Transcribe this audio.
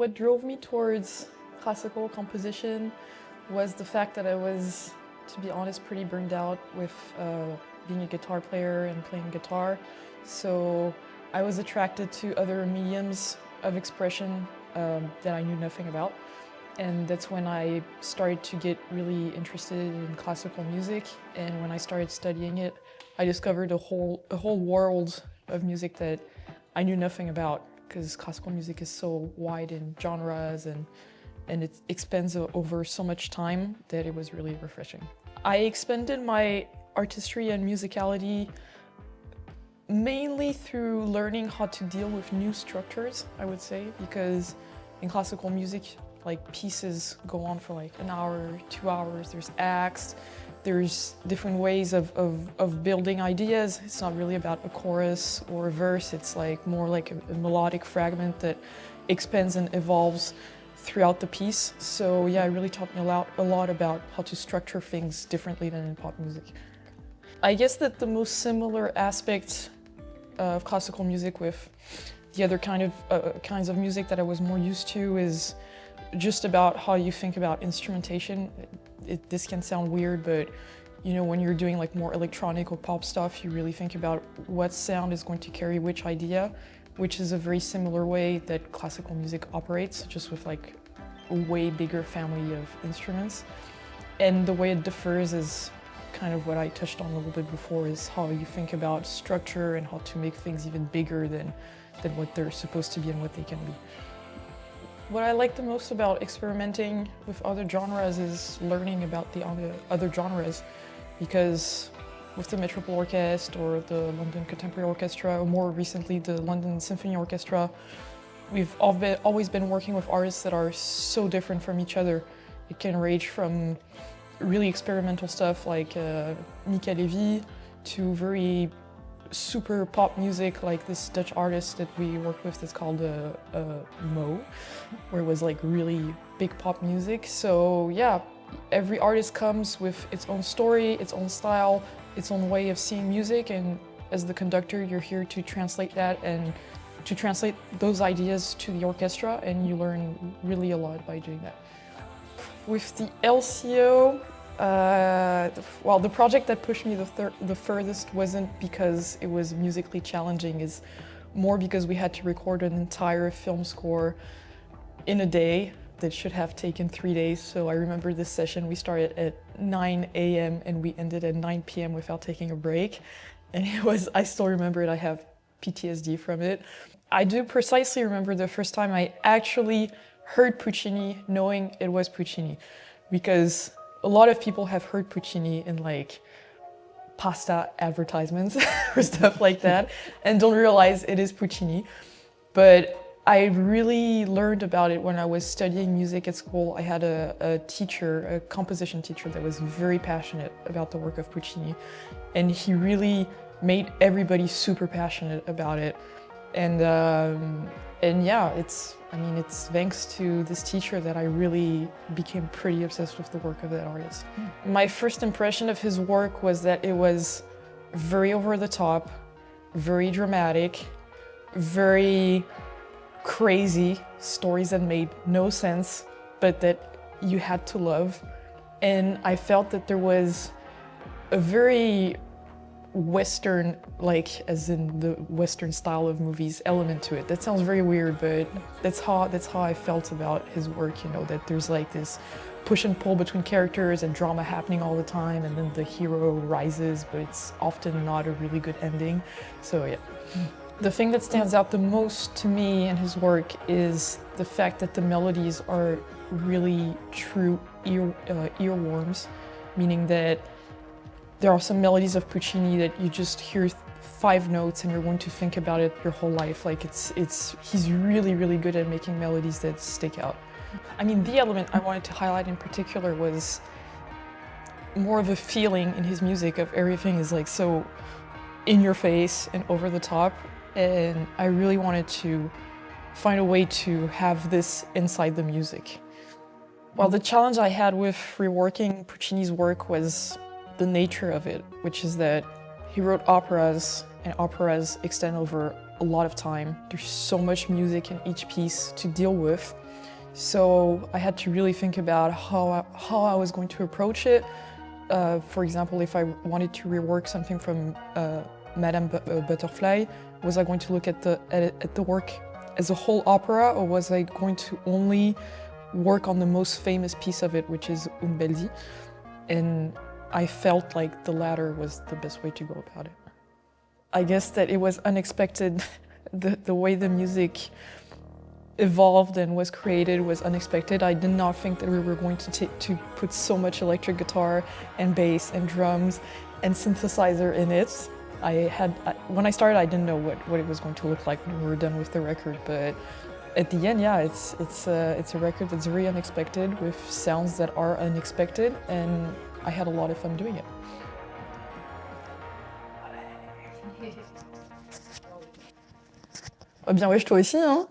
What drove me towards classical composition was the fact that I was, to be honest, pretty burned out with being a guitar player and playing guitar. So I was attracted to other mediums of expression that I knew nothing about. And that's when I started to get really interested in classical music. And when I started studying it, I discovered a whole world of music that I knew nothing about, because classical music is so wide in genres and it expands over so much time that it was really refreshing. I expanded my artistry and musicality mainly through learning how to deal with new structures, I would say, because in classical music, like, pieces go on for like an hour, 2 hours, there's acts, there's different ways of building ideas. It's not really about a chorus or a verse, it's like more like a melodic fragment that expands and evolves throughout the piece. So yeah, it really taught me a lot about how to structure things differently than in pop music. I guess that the most similar aspect of classical music with the other kinds of music that I was more used to is just about how you think about instrumentation. This can sound weird, but you know, when you're doing like more electronic or pop stuff, you really think about what sound is going to carry which idea, which is a very similar way that classical music operates, just with like a way bigger family of instruments. And the way it differs is kind of what I touched on a little bit before, is how you think about structure and how to make things even bigger than what they're supposed to be and what they can be. What I like the most about experimenting with other genres is learning about the other genres, because with the Metropole Orchestra or the London Contemporary Orchestra, or more recently the London Symphony Orchestra, we've always been working with artists that are so different from each other. It can range from really experimental stuff like Mika Levy to very super pop music, like this Dutch artist that we worked with that's called Mo, where it was like really big pop music. So yeah, every artist comes with its own story, its own style, its own way of seeing music, and as the conductor, you're here to translate that and to translate those ideas to the orchestra, and you learn really a lot by doing that. With the LCO, well, the project that pushed me the furthest wasn't because it was musically challenging, it's more because we had to record an entire film score in a day that should have taken 3 days. So I remember this session, we started at 9 a.m. and we ended at 9 p.m. without taking a break. And I still remember it, I have PTSD from it. I do precisely remember the first time I actually heard Puccini knowing it was Puccini, because a lot of people have heard Puccini in like pasta advertisements or stuff like that and don't realize it is Puccini. But I really learned about it when I was studying music at school. I had a teacher, a composition teacher, that was very passionate about the work of Puccini, and he really made everybody super passionate about it. And yeah, it's thanks to this teacher that I really became pretty obsessed with the work of that artist. My first impression of his work was that it was very over the top, very dramatic, very crazy stories that made no sense, but that you had to love. And I felt that there was a very Western, like as in the Western style of movies, element to it. That sounds very weird, but that's how I felt about his work, you know, that there's like this push and pull between characters and drama happening all the time, and then the hero rises, but it's often not a really good ending. So yeah. The thing that stands out the most to me in his work is the fact that the melodies are really true earworms, meaning that there are some melodies of Puccini that you just hear 5 notes and you're going to think about it your whole life. Like he's really, really good at making melodies that stick out. I mean, the element I wanted to highlight in particular was more of a feeling in his music of everything is like so in your face and over the top. And I really wanted to find a way to have this inside the music. Well, the challenge I had with reworking Puccini's work was the nature of it, which is that he wrote operas, and operas extend over a lot of time. There's so much music in each piece to deal with, So I had to really think about how I was going to approach it. For example, if I wanted to rework something from Madame Butterfly, was I going to look at the work as a whole opera, or was I going to only work on the most famous piece of it, which is Un bel dì? And I felt like the latter was the best way to go about it. I guess that it was unexpected. The way the music evolved and was created was unexpected. I did not think that we were going to put so much electric guitar and bass and drums and synthesizer in it. When I started, I didn't know what it was going to look like when we were done with the record, but at the end, yeah, it's a record that's very unexpected with sounds that are unexpected, and I had a lot of fun doing it. Ah bien ouais, toi aussi, hein.